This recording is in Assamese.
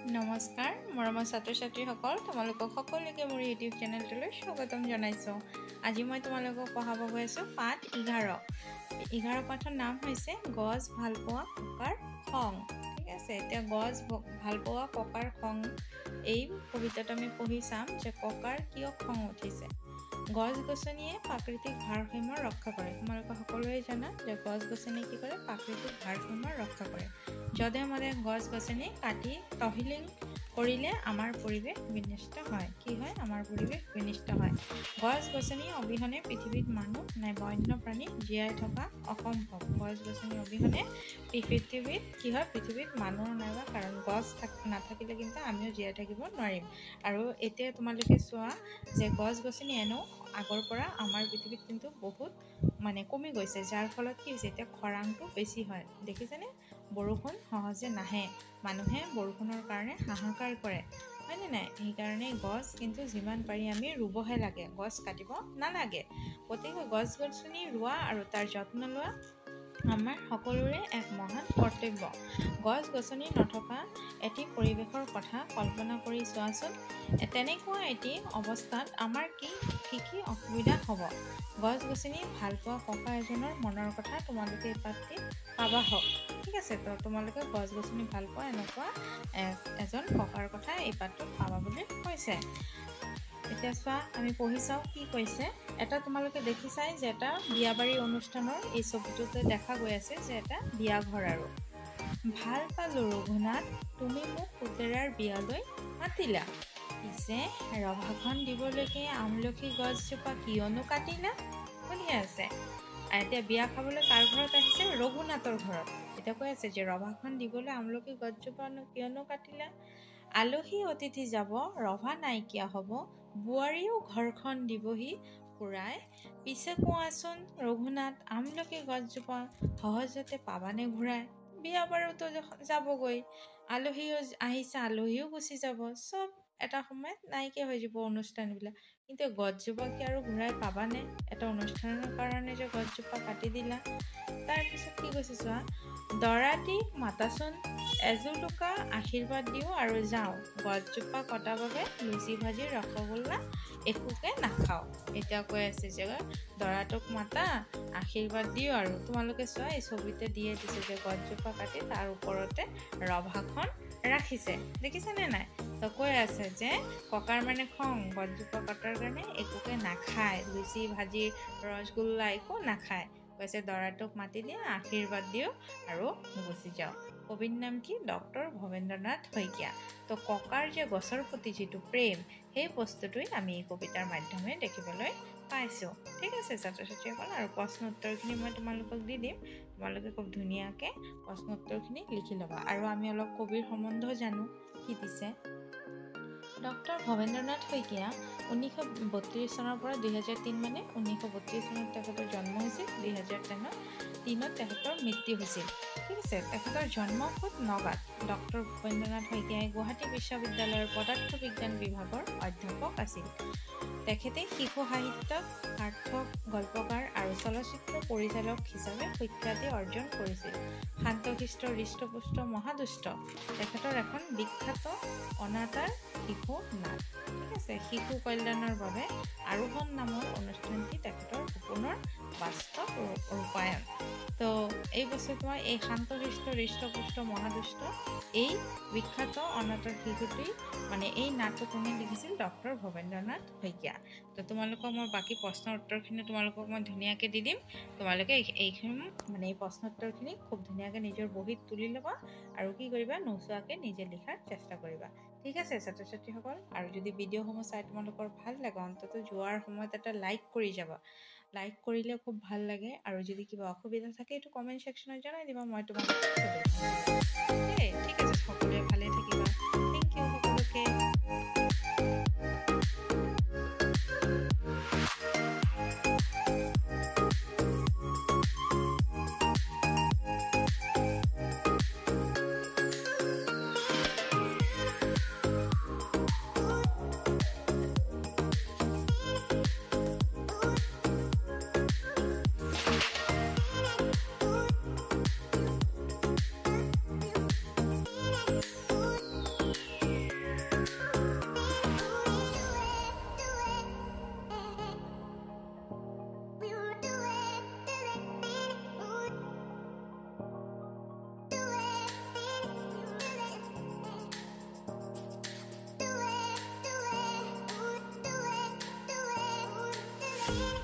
নমস্কাৰ মৰমৰ ছাত্ৰ-ছাত্ৰীসকল, তোমালোকক সকলোকে মোৰ ইউটিউব চেনেলটোলৈ স্বাগতম জনাইছোঁ। আজি মই তোমালোকক পঢ়াব গৈ আছোঁ পাঠ 11। 11 পাঠৰ নাম হৈছে গছ ভালপোৱা ককাৰ খং। ঠিক আছে, এতিয়া গছ ভালপোৱা ককাৰ খং এই কবিতাটো আমি পঢ়ি চাম যে ককাৰ কিয় খং উঠিছে। গছ-গছনিয়ে প্ৰাকৃতিক ভাৰসাম্য ৰক্ষা কৰে। তোমালোকে সকলোৱে জানা যে গছ-গছনিয়ে কি কৰে? প্ৰাকৃতিক ভাৰসাম্য ৰক্ষা কৰে। যধে মধে গছ-গছনি কাটি তহিলিং কৰিলে আমাৰ পৰিৱেশ বিনষ্ট হয়। কি হয়? আমাৰ পৰিৱেশ বিনষ্ট হয়। গছ-গছনি অবিহনে পৃথিৱীত মানুহ নাই বন্য প্ৰাণী জীয়াই থকা অসম্ভৱ। গছ-গছনি অবিহনে পৃথিৱীত কি হয়? পৃথিৱীত মানুহ নাইবা কাৰণ গছ নাথাকিলে কিন্তু আমিও জীয়াই থাকিব নোৱাৰিম। আৰু এতিয়া তোমালোকে চোৱা যে গছ-গছনি এনেও আগৰ পৰা আমাৰ পৃথিৱীত কিন্তু বহুত কমি গৈছে, যাৰ ফলত কি হৈছে? এতিয়া খৰাংটো বেছি হয়। দেখিছেনে? বৰষুণ সহজে নাহে। মানুহে বৰষুণৰ কাৰণে হাহাকাৰ কৰে, হয়নে নাই? সেইকাৰণে গছ কিন্তু যিমান পাৰি আমি ৰুবহে লাগে, গছ কাটিব নালাগে। গতিকে গছ-গছনি ৰোৱা আৰু তাৰ যত্ন লোৱা আমাৰ সকলোৰে এক মহান কৰ্তব্য। গছ-গছনি নথকা এটি পৰিৱেশৰ কথা কল্পনা কৰি চোৱাচোন। তেনেকুৱা এটি অৱস্থাত আমাৰ কি অসুবিধা হ'ব। গছ-গছনি ভালপোৱা ককা এজনৰ মনৰ কথা তোমালোকে এই পাঠটি পাবা হওক। ঠিক আছে, তো তোমালোকে গছ-গছনি ভালপোৱা এনেকুৱা এজন ককাৰ কথা এই পাঠটোত পাবা বুলি কৈছে। এতিয়া চোৱা, আমি পঢ়ি চাওঁ কি কৈছে। এটা তোমালোকে দেখিছাই যে এটা বিয়াবাৰী অনুষ্ঠানৰ এই ছবিটোতে দেখা গৈ আছে যে এটা বিয়া ঘৰ। আৰু ভাল পালো ৰঘুনাথ, তুমি মোক পুতেৰাৰ বিয়ালৈ মাতিলা, পিছে ৰভাখন দিবলৈকে আমলখি গছজোপা কিয়নো কাটিলা বুলি আছে। এতিয়া বিয়া খাবলৈ কাৰ ঘৰত আহিছে? ৰঘুনাথৰ ঘৰত। এতিয়া কৈ আছে যে ৰভাখন দিবলৈ আমলখি গছজোপা কিয়নো কাটিলা। আলহী অতিথি যাব, ৰভা নাইকিয়া হ'ব, বোৱাৰীও ঘৰখন দিবহি ফুৰাই, পিছে কোৱাচোন ৰঘুনাথ, আমলখি গছজোপা সহজতে পাবানে ঘূৰাই? বিয়া বাৰুতো যাবগৈ, আলহীও আহিছে, আলহীও গুচি যাব, চব এটা সময়ত নাইকিয়া হৈ যাব অনুষ্ঠানবিলাক। কিন্তু গছজোপা কি আৰু ঘূৰাই পাবানে? এটা অনুষ্ঠানৰ কাৰণে যে গছজোপা কাটি দিলা। তাৰপিছত কি কৈছে চোৱা, দৰাটিক মাতাচোন, এজোলোকা আশীৰ্বাদ দিওঁ আৰু যাওঁ, গছজোপা কটা বাবে লুচি ভাজি ৰসগোল্লা একোকে নাখাওঁ। এতিয়া কৈ আছে যে দৰাটোক মাতা, আশীৰ্বাদ দিওঁ, আৰু তোমালোকে চোৱা এই ছবিতে দিয়ে দিছে যে গছজোপা কাটি তাৰ ওপৰতে ৰভাখন ৰাখিছে। দেখিছেনে নাই? তো কৈ আছে যে ককাৰ খং, গছজোপা কটাৰ কাৰণে একোকে নাখায়, লুচি ভাজি ৰসগোল্লা একো নাখায়। কৈছে দৰাটোক মাতি দিয়ে, আশীৰ্বাদ দিওঁ আৰু গুচি যাওঁ। কবিৰ নাম কি? ডক্টৰ ভৱেন্দ্ৰনাথ শইকীয়া। তো ককাৰ যে গছৰ প্ৰতি যিটো প্ৰেম, সেই বস্তুটোৱে আমি এই কবিতাৰ মাধ্যমে দেখিবলৈ পাইছোঁ। ঠিক আছে ছাত্ৰ-ছাত্ৰীসকল, আৰু প্ৰশ্ন উত্তৰখিনি মই তোমালোকক দি দিম। তোমালোকে খুব ধুনীয়াকৈ প্ৰশ্ন উত্তৰখিনি লিখি ল'বা। আৰু আমি অলপ কবিৰ সম্বন্ধ জানো কি দিছে। ডক্টৰ ভৱেন্দ্ৰনাথ শইকীয়া 1932 চনৰ পৰা 2003 1932 চনত তেখেতৰ জন্ম হৈছিল, 2003 তেখেতৰ মৃত্যু হৈছিল। ঠিক আছে, তেখেতৰ জন্ম ক'ত? নগাঁৱত। ডক্টৰ ভৱেন্দ্ৰনাথ শইকীয়াই গুৱাহাটী বিশ্ববিদ্যালয়ৰ পদাৰ্থ বিজ্ঞান বিভাগৰ অধ্যাপক আছিল। তেখেতে শিশু সাহিত্যত সাৰ্থক গল্পকাৰ আৰু চলচ্চিত্ৰ পৰিচালক হিচাপে সুখ্যাতি অৰ্জন কৰিছিল। শান্তশিষ্ট হৃষ্টপুষ্ট মহাদুষ্ট তেখেতৰ এখন বিখ্যাত অনাতাঁৰ শিশু নাট। ঠিক আছে, শিশু কল্যাণৰ বাবে আৰোহণ নামৰ অনুষ্ঠানটি তেখেতৰ সপোনৰ বাস্তৱ ৰূপায়ণ। তো এই বস্তু তোমাৰ এই শান্তশিষ্ট হৃষ্টপুষ্ট মহাদুষ্ট এই বিখ্যাত অনাতাঁৰ শিশুটি এই নাটটো কোনে লিখিছিল? ডক্টৰ ভৱেন্দ্ৰনাথ শইকীয়া। তো তোমালোকক মই বাকী প্ৰশ্নৰ উত্তৰখিনি তোমালোকক মই ধুনীয়াকৈ দি দিম। তোমালোকে এইখিনি এই প্ৰশ্ন উত্তৰখিনি খুব ধুনীয়াকৈ নিজৰ বহীত তুলি ল'বা আৰু কি কৰিবা? নোচোৱাকৈ নিজে লিখাৰ চেষ্টা কৰিবা। ঠিক আছে ছাত্ৰ-ছাত্ৰীসকল, আৰু যদি ভিডিঅ'সমূহ চাই তোমালোকৰ ভাল লাগে, অন্ততঃ যোৱাৰ সময়ত এটা লাইক কৰি যাবা। লাইক কৰিলে খুব ভাল লাগে। আৰু যদি কিবা অসুবিধা থাকে এইটো কমেণ্ট ছেকশ্যনত জনাই দিবা, মই তোমালোকক ঠিক আছে, সকলোৱে ভালে থাকিবা। থেংক ইউ সকলোকে। Thank you.